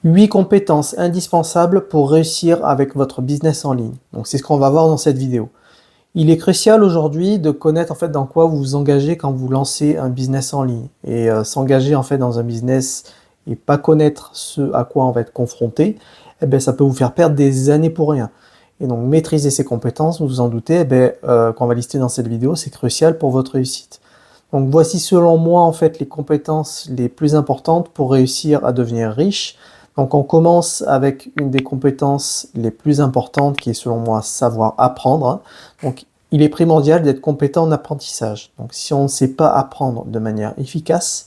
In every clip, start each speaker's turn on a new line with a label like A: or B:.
A: 8 compétences indispensables pour réussir avec votre business en ligne. Donc c'est ce qu'on va voir dans cette vidéo. Il est crucial aujourd'hui de connaître en fait dans quoi vous vous engagez quand vous lancez un business en ligne. Et s'engager en fait dans un business et pas connaître ce à quoi on va être confronté, eh ben, ça peut vous faire perdre des années pour rien. Et donc maîtriser ces compétences, vous vous en doutez, eh ben, qu'on va lister dans cette vidéo, c'est crucial pour votre réussite. Donc voici selon moi en fait les compétences les plus importantes pour réussir à devenir riche. Donc on commence avec une des compétences les plus importantes qui est selon moi savoir apprendre. Donc il est primordial d'être compétent en apprentissage. Donc si on ne sait pas apprendre de manière efficace,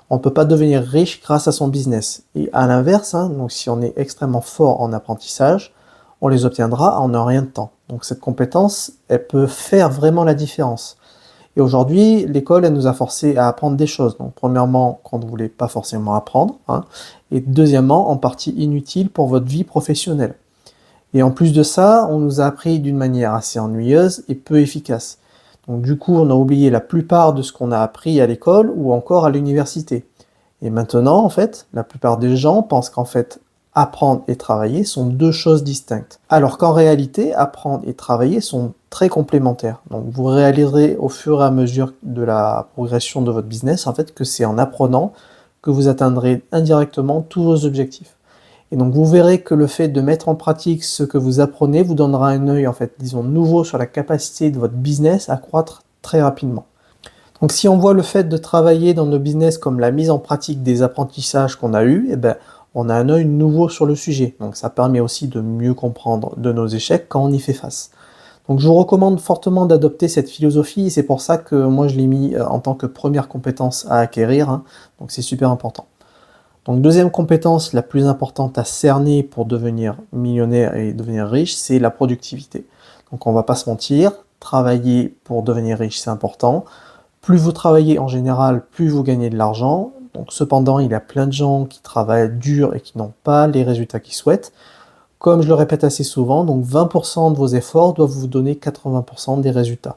A: on ne peut pas devenir riche grâce à son business. Et à l'inverse, donc si on est extrêmement fort en apprentissage, on les obtiendra en un rien de temps. Donc cette compétence, elle peut faire vraiment la différence. Et aujourd'hui, l'école, elle nous a forcé à apprendre des choses. Donc, premièrement, qu'on ne voulait pas forcément apprendre, et deuxièmement, en partie inutile pour votre vie professionnelle. Et en plus de ça, on nous a appris d'une manière assez ennuyeuse et peu efficace. Donc, du coup, on a oublié la plupart de ce qu'on a appris à l'école ou encore à l'université. Et maintenant, en fait, la plupart des gens pensent qu'en fait, apprendre et travailler sont deux choses distinctes. Alors qu'en réalité, apprendre et travailler sont très complémentaires. Donc vous réaliserez au fur et à mesure de la progression de votre business, en fait, que c'est en apprenant que vous atteindrez indirectement tous vos objectifs. Et donc vous verrez que le fait de mettre en pratique ce que vous apprenez vous donnera un œil, en fait, disons, nouveau sur la capacité de votre business à croître très rapidement. Donc si on voit le fait de travailler dans nos business comme la mise en pratique des apprentissages qu'on a eus, eh ben, on a un œil nouveau sur le sujet. Donc ça permet aussi de mieux comprendre de nos échecs quand on y fait face. Donc je vous recommande fortement d'adopter cette philosophie et c'est pour ça que moi je l'ai mis en tant que première compétence à acquérir. Donc c'est super important. Donc deuxième compétence la plus importante à cerner pour devenir millionnaire et devenir riche, c'est la productivité. Donc on va pas se mentir, travailler pour devenir riche c'est important. Plus vous travaillez en général, plus vous gagnez de l'argent. Donc cependant, il y a plein de gens qui travaillent dur et qui n'ont pas les résultats qu'ils souhaitent. Comme je le répète assez souvent, donc 20% de vos efforts doivent vous donner 80% des résultats.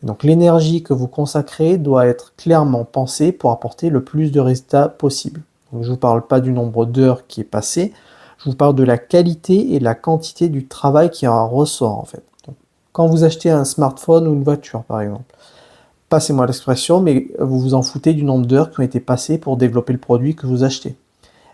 A: Et donc l'énergie que vous consacrez doit être clairement pensée pour apporter le plus de résultats possible. Donc, je ne vous parle pas du nombre d'heures qui est passé, je vous parle de la qualité et la quantité du travail qui en ressort en fait. Donc, quand vous achetez un smartphone ou une voiture par exemple, passez-moi l'expression, mais vous vous en foutez du nombre d'heures qui ont été passées pour développer le produit que vous achetez.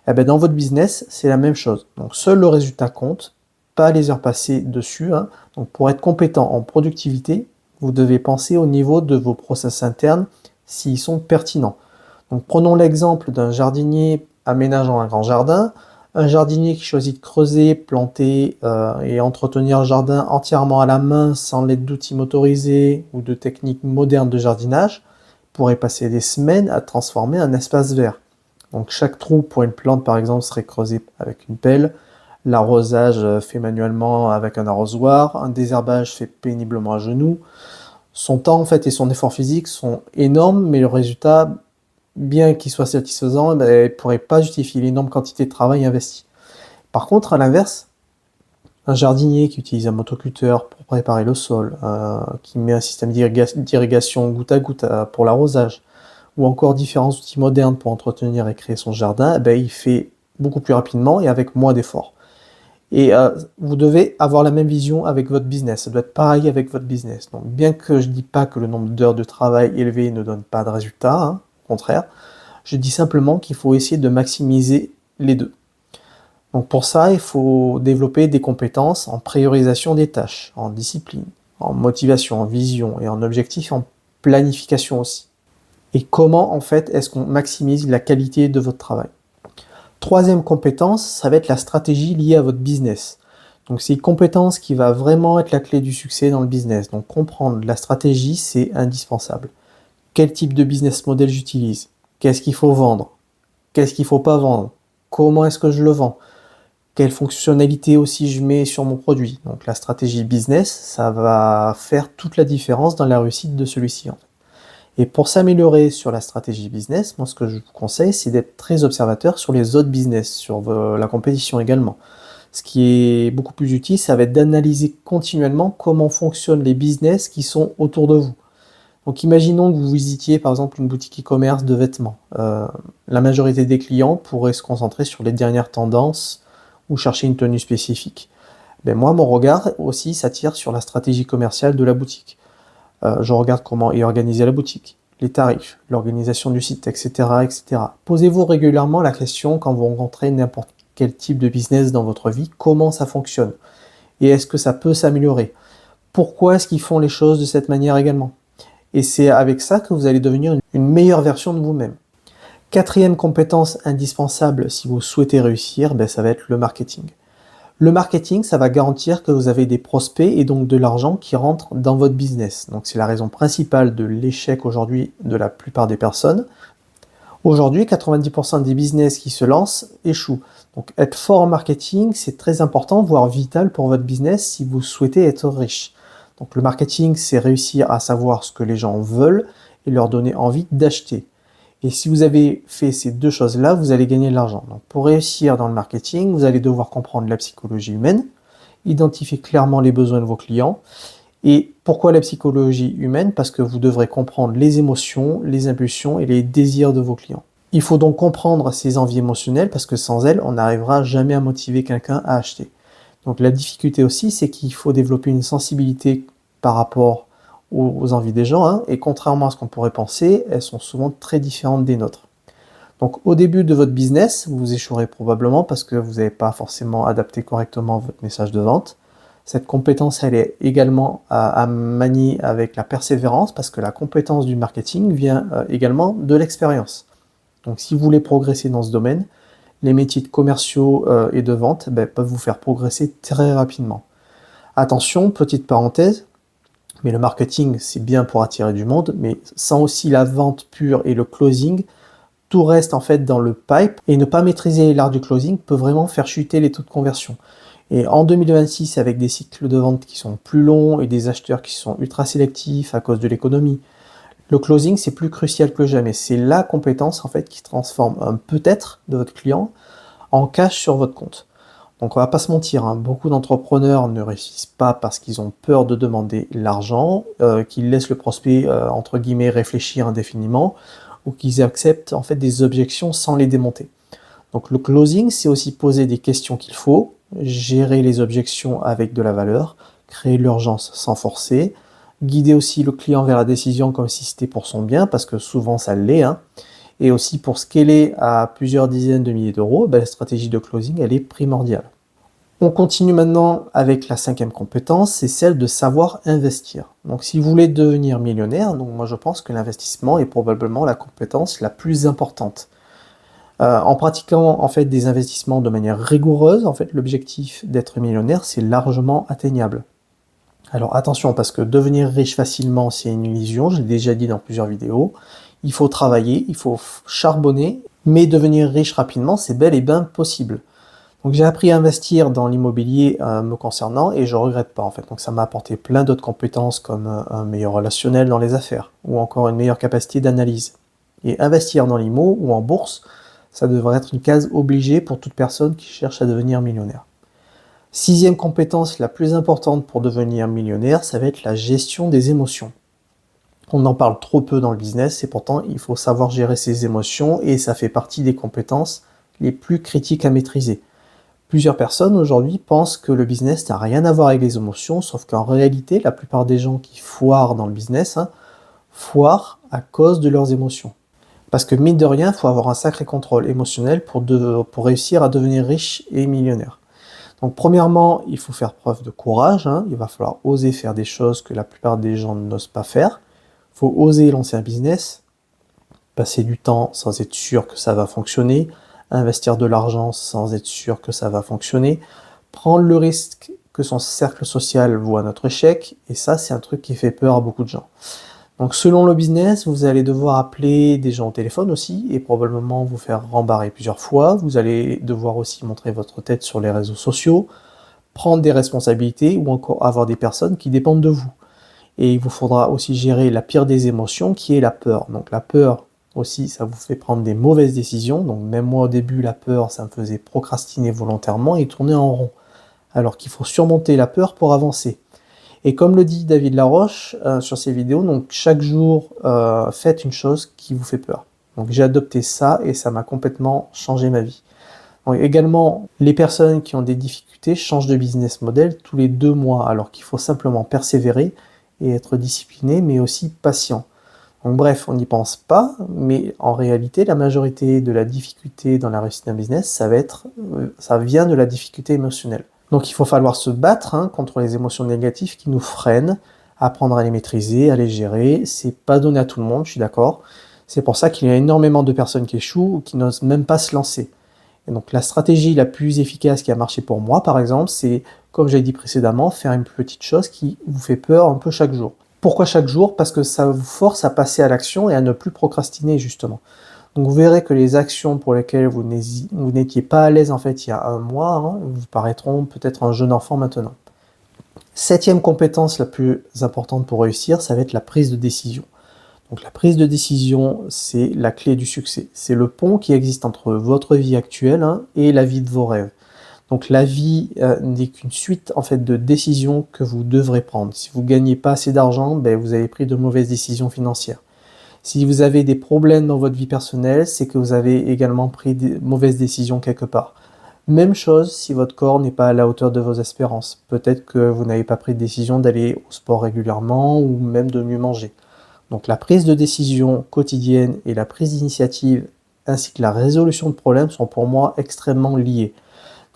A: Eh bien, dans votre business, c'est la même chose. Donc, seul le résultat compte, pas les heures passées dessus. Donc, pour être compétent en productivité, vous devez penser au niveau de vos process internes s'ils sont pertinents. Donc, prenons l'exemple d'un jardinier aménageant un grand jardin. Un jardinier qui choisit de creuser, planter et entretenir le jardin entièrement à la main sans l'aide d'outils motorisés ou de techniques modernes de jardinage pourrait passer des semaines à transformer un espace vert. Donc chaque trou pour une plante par exemple serait creusé avec une pelle, l'arrosage fait manuellement avec un arrosoir, un désherbage fait péniblement à genoux. Son temps en fait et son effort physique sont énormes mais le résultat bien qu'il soit satisfaisant, il ne pourrait pas justifier l'énorme quantité de travail investi. Par contre, à l'inverse, un jardinier qui utilise un motoculteur pour préparer le sol, qui met un système d'irrigation goutte à goutte pour l'arrosage, ou encore différents outils modernes pour entretenir et créer son jardin, il fait beaucoup plus rapidement et avec moins d'efforts. Et vous devez avoir la même vision avec votre business. Ça doit être pareil avec votre business. Donc, bien que je ne dis pas que le nombre d'heures de travail élevé ne donne pas de résultats, au contraire, je dis simplement qu'il faut essayer de maximiser les deux. Donc pour ça, il faut développer des compétences en priorisation des tâches, en discipline, en motivation, en vision et en objectif, en planification aussi. Et comment en fait est-ce qu'on maximise la qualité de votre travail? Troisième compétence, ça va être la stratégie liée à votre business. Donc c'est une compétence qui va vraiment être la clé du succès dans le business. Donc comprendre la stratégie, c'est indispensable. Quel type de business model j'utilise? Qu'est-ce qu'il faut vendre? Qu'est-ce qu'il ne faut pas vendre? Comment est-ce que je le vends? Quelles fonctionnalités aussi je mets sur mon produit? Donc la stratégie business, ça va faire toute la différence dans la réussite de celui-ci. Et pour s'améliorer sur la stratégie business, moi ce que je vous conseille, c'est d'être très observateur sur les autres business, sur la compétition également. Ce qui est beaucoup plus utile, ça va être d'analyser continuellement comment fonctionnent les business qui sont autour de vous. Donc imaginons que vous visitiez par exemple une boutique e-commerce de vêtements. La majorité des clients pourraient se concentrer sur les dernières tendances ou chercher une tenue spécifique. Ben moi, mon regard aussi s'attire sur la stratégie commerciale de la boutique. Je regarde comment est organisée la boutique, les tarifs, l'organisation du site, etc., etc. Posez-vous régulièrement la question quand vous rencontrez n'importe quel type de business dans votre vie, comment ça fonctionne et est-ce que ça peut s'améliorer? Pourquoi est-ce qu'ils font les choses de cette manière également? Et c'est avec ça que vous allez devenir une meilleure version de vous-même. Quatrième compétence indispensable si vous souhaitez réussir, ben ça va être le marketing. Le marketing, ça va garantir que vous avez des prospects et donc de l'argent qui rentrent dans votre business. Donc c'est la raison principale de l'échec aujourd'hui de la plupart des personnes. Aujourd'hui, 90% des business qui se lancent échouent. Donc être fort en marketing, c'est très important, voire vital pour votre business si vous souhaitez être riche. Donc le marketing, c'est réussir à savoir ce que les gens veulent et leur donner envie d'acheter. Et si vous avez fait ces deux choses-là, vous allez gagner de l'argent. Donc pour réussir dans le marketing, vous allez devoir comprendre la psychologie humaine, identifier clairement les besoins de vos clients. Et pourquoi la psychologie humaine? Parce que vous devrez comprendre les émotions, les impulsions et les désirs de vos clients. Il faut donc comprendre ces envies émotionnelles parce que sans elles, on n'arrivera jamais à motiver quelqu'un à acheter. Donc la difficulté aussi, c'est qu'il faut développer une sensibilité par rapport aux envies des gens, hein, et contrairement à ce qu'on pourrait penser, elles sont souvent très différentes des nôtres. Donc au début de votre business, vous échouerez probablement parce que vous n'avez pas forcément adapté correctement votre message de vente. Cette compétence, elle est également à manier avec la persévérance parce que la compétence du marketing vient également de l'expérience. Donc si vous voulez progresser dans ce domaine, les métiers de commerciaux et de vente peuvent vous faire progresser très rapidement. Attention, petite parenthèse, mais le marketing, c'est bien pour attirer du monde, mais sans aussi la vente pure et le closing, tout reste en fait dans le pipe, et ne pas maîtriser l'art du closing peut vraiment faire chuter les taux de conversion. Et en 2026, avec des cycles de vente qui sont plus longs et des acheteurs qui sont ultra sélectifs à cause de l'économie, le closing, c'est plus crucial que jamais. C'est la compétence en fait qui transforme un peut-être de votre client en cash sur votre compte. Donc on va pas se mentir, hein, beaucoup d'entrepreneurs ne réussissent pas parce qu'ils ont peur de demander l'argent, qu'ils laissent le prospect entre guillemets réfléchir indéfiniment, ou qu'ils acceptent en fait des objections sans les démonter. Donc le closing, c'est aussi poser des questions qu'il faut, gérer les objections avec de la valeur, créer l'urgence sans forcer, guider aussi le client vers la décision comme si c'était pour son bien, parce que souvent ça l'est, hein. Et aussi pour scaler à plusieurs dizaines de milliers d'euros, la stratégie de closing, elle est primordiale. On continue maintenant avec la cinquième compétence, c'est celle de savoir investir. Donc si vous voulez devenir millionnaire, donc moi je pense que l'investissement est probablement la compétence la plus importante. En pratiquant en fait des investissements de manière rigoureuse, en fait l'objectif d'être millionnaire c'est largement atteignable. Alors attention parce que devenir riche facilement c'est une illusion, je l'ai déjà dit dans plusieurs vidéos. Il faut travailler, il faut charbonner, mais devenir riche rapidement c'est bel et bien possible. Donc j'ai appris à investir dans l'immobilier me concernant et je regrette pas en fait. Donc ça m'a apporté plein d'autres compétences comme un meilleur relationnel dans les affaires ou encore une meilleure capacité d'analyse. Et investir dans l'immo ou en bourse, ça devrait être une case obligée pour toute personne qui cherche à devenir millionnaire. Sixième compétence la plus importante pour devenir millionnaire, ça va être la gestion des émotions. On en parle trop peu dans le business et pourtant il faut savoir gérer ses émotions et ça fait partie des compétences les plus critiques à maîtriser. Plusieurs personnes aujourd'hui pensent que le business n'a rien à voir avec les émotions, sauf qu'en réalité, la plupart des gens qui foirent dans le business, foirent à cause de leurs émotions. Parce que mine de rien, il faut avoir un sacré contrôle émotionnel pour réussir à devenir riche et millionnaire. Donc premièrement, il faut faire preuve de courage, il va falloir oser faire des choses que la plupart des gens n'osent pas faire. Il faut oser lancer un business, passer du temps sans être sûr que ça va fonctionner, investir de l'argent sans être sûr que ça va fonctionner, prendre le risque que son cercle social voit notre échec, et ça c'est un truc qui fait peur à beaucoup de gens. Donc selon le business, vous allez devoir appeler des gens au téléphone aussi, et probablement vous faire rembarrer plusieurs fois, vous allez devoir aussi montrer votre tête sur les réseaux sociaux, prendre des responsabilités, ou encore avoir des personnes qui dépendent de vous. Et il vous faudra aussi gérer la pire des émotions, qui est la peur. Donc la peur, aussi, ça vous fait prendre des mauvaises décisions. Donc même moi au début, la peur, ça me faisait procrastiner volontairement et tourner en rond. Alors qu'il faut surmonter la peur pour avancer. Et comme le dit David Laroche sur ses vidéos, donc chaque jour, faites une chose qui vous fait peur. Donc j'ai adopté ça et ça m'a complètement changé ma vie. Donc, également, les personnes qui ont des difficultés changent de business model tous les 2 mois, alors qu'il faut simplement persévérer et être discipliné, mais aussi patient. Donc bref, on n'y pense pas, mais en réalité, la majorité de la difficulté dans la réussite d'un business, ça vient de la difficulté émotionnelle. Donc il faut falloir se battre contre les émotions négatives qui nous freinent, apprendre à les maîtriser, à les gérer. C'est pas donné à tout le monde, je suis d'accord. C'est pour ça qu'il y a énormément de personnes qui échouent ou qui n'osent même pas se lancer. Et donc la stratégie la plus efficace qui a marché pour moi, par exemple, c'est, comme j'ai dit précédemment, faire une petite chose qui vous fait peur un peu chaque jour. Pourquoi chaque jour? Parce que ça vous force à passer à l'action et à ne plus procrastiner, justement. Donc vous verrez que les actions pour lesquelles vous n'étiez pas à l'aise en fait il y a un mois, vous paraîtront peut-être un jeune enfant maintenant. 7e compétence la plus importante pour réussir, ça va être la prise de décision. Donc la prise de décision, c'est la clé du succès. C'est le pont qui existe entre votre vie actuelle et la vie de vos rêves. Donc la vie n'est qu'une suite en fait de décisions que vous devrez prendre. Si vous ne gagnez pas assez d'argent, vous avez pris de mauvaises décisions financières. Si vous avez des problèmes dans votre vie personnelle, c'est que vous avez également pris des mauvaises décisions quelque part. Même chose si votre corps n'est pas à la hauteur de vos espérances. Peut-être que vous n'avez pas pris de décision d'aller au sport régulièrement ou même de mieux manger. Donc la prise de décision quotidienne et la prise d'initiative ainsi que la résolution de problèmes sont pour moi extrêmement liées.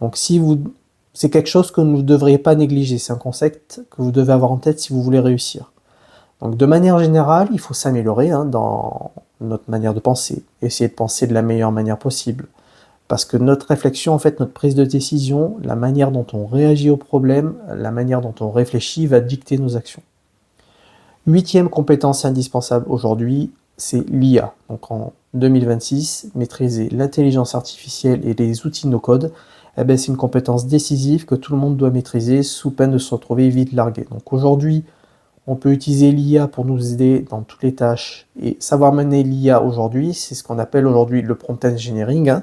A: Donc c'est quelque chose que vous ne devriez pas négliger, c'est un concept que vous devez avoir en tête si vous voulez réussir. Donc de manière générale, il faut s'améliorer dans notre manière de penser, essayer de penser de la meilleure manière possible. Parce que notre réflexion, en fait, notre prise de décision, la manière dont on réagit aux problèmes, la manière dont on réfléchit va dicter nos actions. 8e compétence indispensable aujourd'hui, c'est l'IA. Donc en 2026, maîtriser l'intelligence artificielle et les outils no-code, c'est une compétence décisive que tout le monde doit maîtriser sous peine de se retrouver vite largué. Donc aujourd'hui, on peut utiliser l'IA pour nous aider dans toutes les tâches. Et savoir mener l'IA aujourd'hui, c'est ce qu'on appelle aujourd'hui le prompt engineering.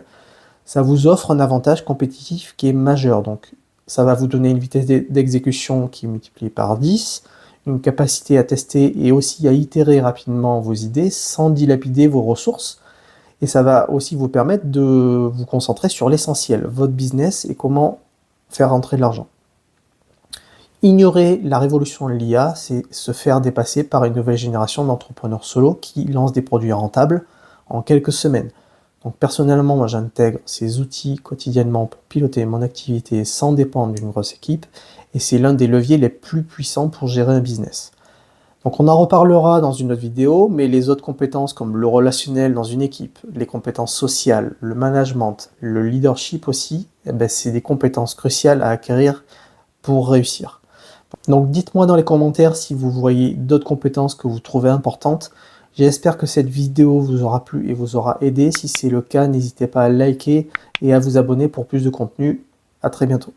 A: Ça vous offre un avantage compétitif qui est majeur. Donc ça va vous donner une vitesse d'exécution qui est multipliée par 10, une capacité à tester et aussi à itérer rapidement vos idées sans dilapider vos ressources. Et ça va aussi vous permettre de vous concentrer sur l'essentiel, votre business et comment faire rentrer de l'argent. Ignorer la révolution de l'IA, c'est se faire dépasser par une nouvelle génération d'entrepreneurs solo qui lancent des produits rentables en quelques semaines. Donc personnellement, moi j'intègre ces outils quotidiennement pour piloter mon activité sans dépendre d'une grosse équipe et c'est l'un des leviers les plus puissants pour gérer un business. Donc on en reparlera dans une autre vidéo, mais les autres compétences comme le relationnel dans une équipe, les compétences sociales, le management, le leadership aussi, c'est des compétences cruciales à acquérir pour réussir. Donc dites-moi dans les commentaires si vous voyez d'autres compétences que vous trouvez importantes. J'espère que cette vidéo vous aura plu et vous aura aidé. Si c'est le cas, n'hésitez pas à liker et à vous abonner pour plus de contenu. À très bientôt.